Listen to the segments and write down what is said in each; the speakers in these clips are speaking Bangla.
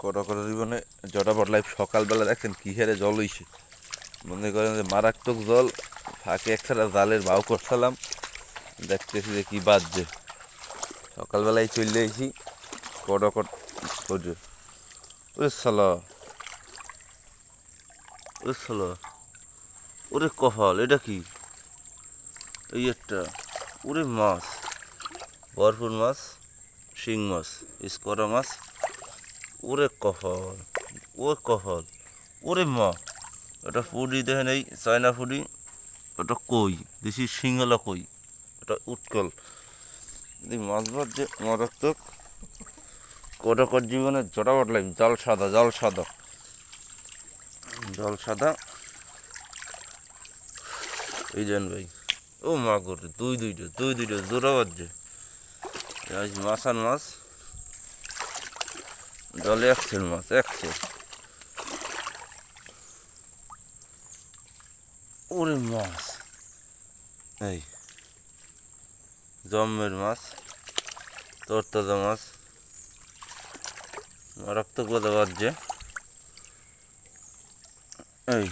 কটা করে জীবনে জটা বদলাই সকালবেলা দেখছেন কি হারে জল হইছে, মনে করেন যে মারাত্মক জল। ফাঁকে একটা জালের ভাও করছিলাম, দেখতেছি যে কি বাজছে। সকালবেলায় চলে আইছি কটা করে। ওরে সালা, ওরে সালা, ওরে কপাল, এটা কি? এই একটা, ওরে মাছ, ভরপুর মাছ, শিং মাছ, ইস্করা মাছ। ওরে কপাল, ওরে কপাল, ওরে মা, এটা ফুডি দেখেন, এই চায়না ফুডি। ওটা কই, দেশি সিংহলা কই, এটা উৎকল। যদি মাছ ভাত যে মারাত্মক। কটাকর জীবনে জটা বটলাই, জল সাদা, জল সাদা, জল সাদা। এই যেন ভাই, ও মা করে দুই দুইটা জোড়া বাজছে। মাছ আর মাছ, জলে একছেন মাছ, একছে। ওরে মাছ, এই জম্মের মাছ, তরতাজা মাছ, মারাত্মক কথা বাজছে। এই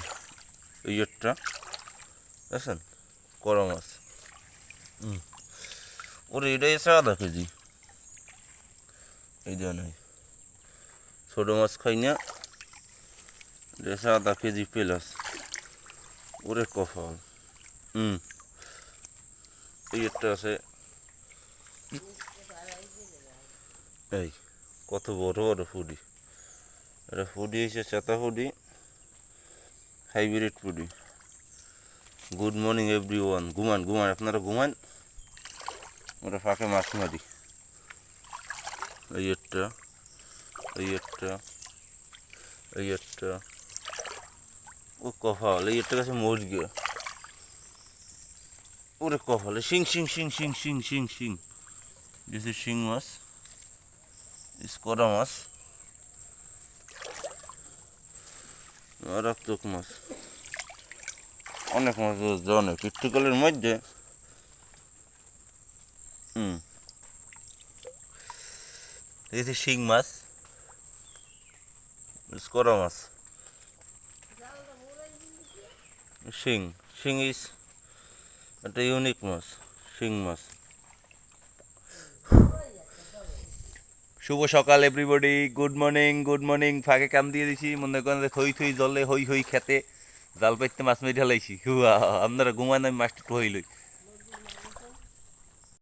এই একটা দেখছেন, কড়া মাছ। ওরে এটাই এসে আধা কেজি। এই দেন, ছোটো মাছ খাই না, এটা এসে আধা কেজি প্লাস। ওরে কপাল। এই একটা আছে, এই কত বড় বড় ফুডি। এটা ফুডি হয়েছে চেতা foodie, hybrid foodie. Good morning everyone. ঘুমান ঘুমান, আপনারা ঘুমান, ওরা ফাঁকে মাছ মারি। এই একটা, এই একটা, এই একটা, ও কপাল। এই একটা কাছে মুরগি। ওরে কপালে শিং শিং শিং শিং শিং শিং শিং। দিস ইজ শিং মাছ, ইস্করা মাছ, মারাত্মক মাছ। অনেক মাছ রয়েছে, অনেক ইট্টিকলের মধ্যে। দিস ইজ শিং মাছ, ইস্করা মাছ। শিং, শিং ইজ একটা ইউনিক মাছ, শিং মাছ। শুভ সকাল everybody, good morning, good morning. ফাঁকে কাম দিয়ে দিছি, মনে করেন যে থই থই জলে হই হই খেতে জাল পাইতে মাছ মেরে ঢালাইছি। হুয়া, আপনারা ঘুমান, আমি মাছটা একটু হইলই।